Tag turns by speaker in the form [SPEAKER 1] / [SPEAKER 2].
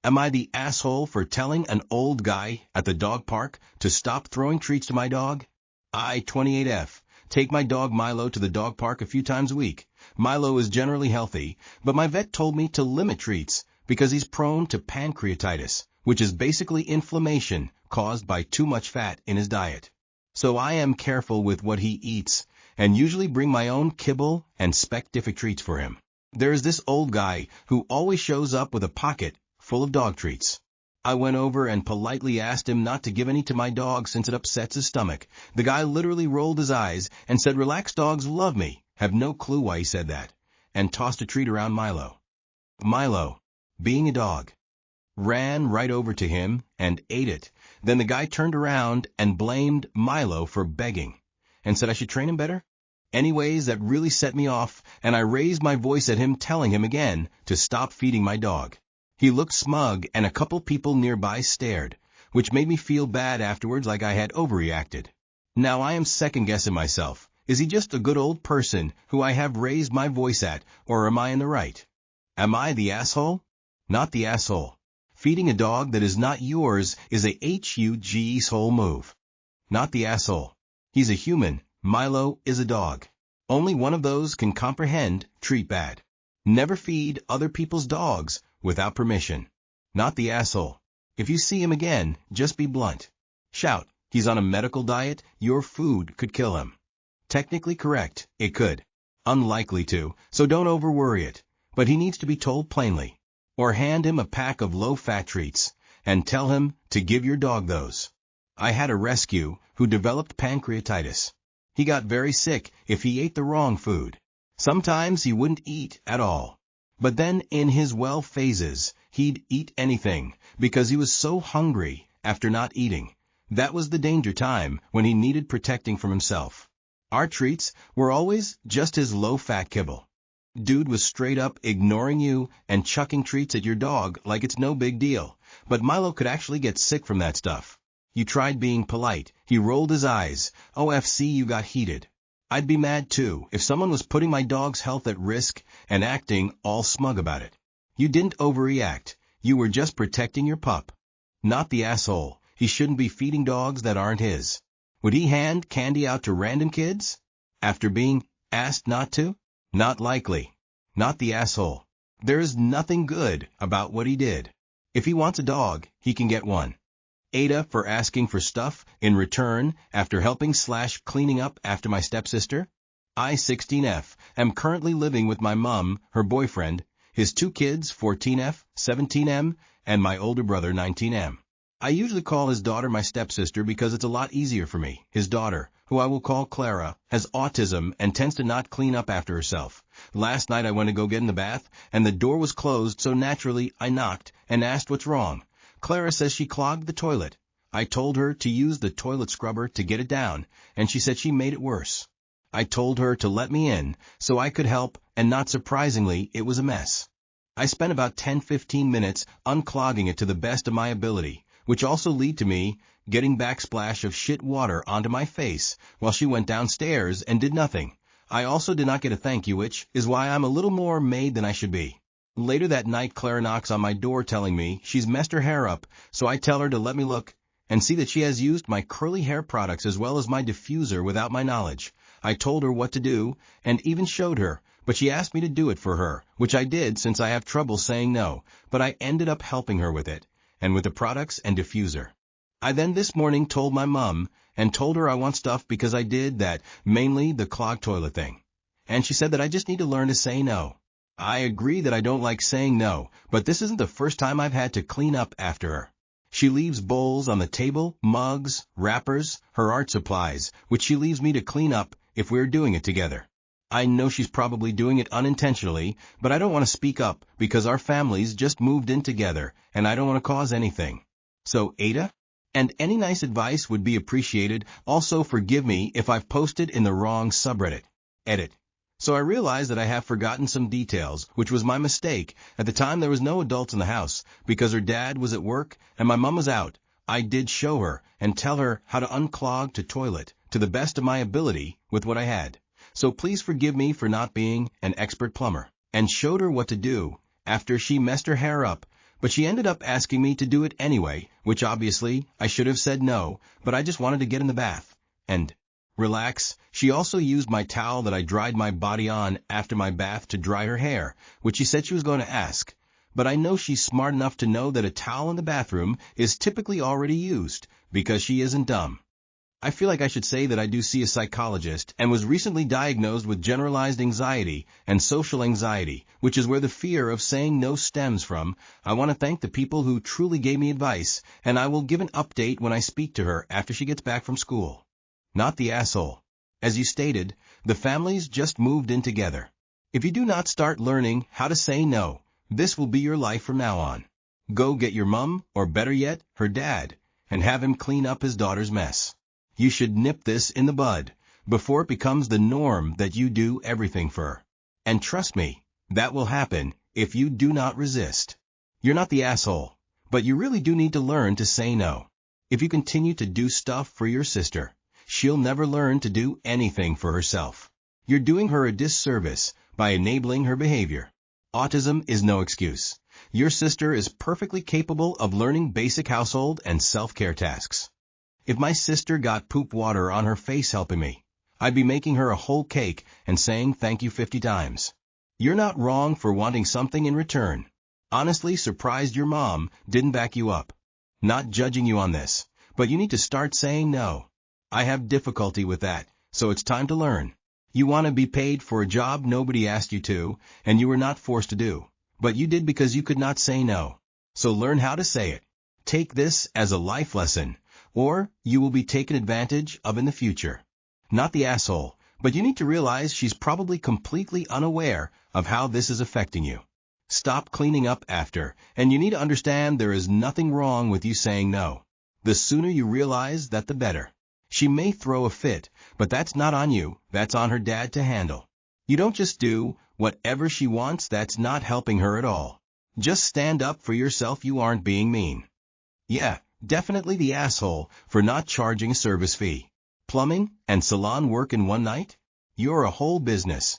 [SPEAKER 1] Am I the asshole for telling an old guy at the dog park to stop throwing treats to my dog? I, 28F, take my dog Milo to the dog park a few times a week. Milo is generally healthy, but my vet told me to limit treats because he's prone to pancreatitis, which is basically inflammation caused by too much fat in his diet. So I am careful with what he eats and usually bring my own kibble and specific treats for him. There's this old guy who always shows up with a pocket full of dog treats. I went over and politely asked him not to give any to my dog since it upsets his stomach. The guy literally rolled his eyes and said, "Relax, dogs love me." Have no clue why he said that, and tossed a treat around Milo. Milo, being a dog, ran right over to him and ate it. Then the guy turned around and blamed Milo for begging and said I should train him better. Anyways, that really set me off, and I raised my voice at him, telling him again to stop feeding my dog. He looked smug, and a couple people nearby stared, which made me feel bad afterwards, like I had overreacted. Now I am second-guessing myself. Is he just a good old person who I have raised my voice at, or am I in the right? Am I the asshole? Not the asshole. Feeding a dog that is not yours is a huge whole move. Not the asshole. He's a human. Milo is a dog. Only one of those can comprehend treat bad. Never feed other people's dogs without permission. Not the asshole. If you see him again, just be blunt. Shout, he's on a medical diet, your food could kill him. Technically correct, it could. Unlikely to, so don't over-worry it. But he needs to be told plainly. Or hand him a pack of low-fat treats, and tell him to give your dog those. I had a rescue who developed pancreatitis. He got very sick if he ate the wrong food. Sometimes he wouldn't eat at all. But then in his well phases, he'd eat anything because he was so hungry after not eating. That was the danger time when he needed protecting from himself. Our treats were always just his low-fat kibble. Dude was straight up ignoring you and chucking treats at your dog like it's no big deal. But Milo could actually get sick from that stuff. You tried being polite. He rolled his eyes. OFC, you got heated. I'd be mad too if someone was putting my dog's health at risk and acting all smug about it. You didn't overreact. You were just protecting your pup. Not the asshole. He shouldn't be feeding dogs that aren't his. Would he hand candy out to random kids after being asked not to? Not likely. Not the asshole. There is nothing good about what he did. If he wants a dog, he can get one. AITA for asking for stuff in return after helping/cleaning up after my stepsister. I, 16F, am currently living with my mom, her boyfriend, his two kids, 14F, 17M, and my older brother, 19M. I usually call his daughter my stepsister because it's a lot easier for me. His daughter, who I will call Clara, has autism and tends to not clean up after herself. Last night I went to go get in the bath, and the door was closed, so naturally I knocked and asked what's wrong. Clara says she clogged the toilet. I told her to use the toilet scrubber to get it down, and she said she made it worse. I told her to let me in so I could help, and not surprisingly, it was a mess. I spent about 10-15 minutes unclogging it to the best of my ability, which also led to me getting backsplash of shit water onto my face while she went downstairs and did nothing. I also did not get a thank you, which is why I'm a little more made than I should be. Later that night, Clara knocks on my door telling me she's messed her hair up, so I tell her to let me look and see that she has used my curly hair products as well as my diffuser without my knowledge. I told her what to do and even showed her, but she asked me to do it for her, which I did since I have trouble saying no, but I ended up helping her with it, and with the products and diffuser. I then this morning told my mom and told her I want stuff because I did that, mainly the clogged toilet thing. And she said that I just need to learn to say no. I agree that I don't like saying no, but this isn't the first time I've had to clean up after her. She leaves bowls on the table, mugs, wrappers, her art supplies, which she leaves me to clean up if we're doing it together. I know she's probably doing it unintentionally, but I don't want to speak up because our families just moved in together and I don't want to cause anything. So, AITA? And any nice advice would be appreciated. Also, forgive me if I've posted in the wrong subreddit. Edit. So I realized that I have forgotten some details, which was my mistake. At the time there was no adults in the house because her dad was at work and my mom was out. I did show her and tell her how to unclog the toilet to the best of my ability with what I had. So please forgive me for not being an expert plumber, and showed her what to do after she messed her hair up, But she ended up asking me to do it anyway, which obviously I should have said no, but I just wanted to get in the bath and relax. She also used my towel that I dried my body on after my bath to dry her hair, which she said she was going to ask. But I know she's smart enough to know that a towel in the bathroom is typically already used, because she isn't dumb. I feel like I should say that I do see a psychologist and was recently diagnosed with generalized anxiety and social anxiety, which is where the fear of saying no stems from. I want to thank the people who truly gave me advice, and I will give an update when I speak to her after she gets back from school. Not the asshole. As you stated, the families just moved in together. If you do not start learning how to say no, this will be your life from now on. Go get your mom, or better yet, her dad, and have him clean up his daughter's mess. You should nip this in the bud before it becomes the norm that you do everything for her. And trust me, that will happen if you do not resist. You're not the asshole, but you really do need to learn to say no. If you continue to do stuff for your sister, she'll never learn to do anything for herself. You're doing her a disservice by enabling her behavior. Autism is no excuse. Your sister is perfectly capable of learning basic household and self-care tasks. If my sister got poop water on her face helping me, I'd be making her a whole cake and saying thank you 50 times. You're not wrong for wanting something in return. Honestly surprised your mom didn't back you up. Not judging you on this, but you need to start saying no. I have difficulty with that, so it's time to learn. You want to be paid for a job nobody asked you to, and you were not forced to do, but you did because you could not say no. So learn how to say it. Take this as a life lesson, or you will be taken advantage of in the future. Not the asshole, but you need to realize she's probably completely unaware of how this is affecting you. Stop cleaning up after, and you need to understand there is nothing wrong with you saying no. The sooner you realize that, the better. She may throw a fit, but that's not on you, that's on her dad to handle. You don't just do whatever she wants. That's not helping her at all. Just stand up for yourself. You aren't being mean. Yeah, definitely the asshole for not charging a service fee. Plumbing and salon work in one night? You're a whole business.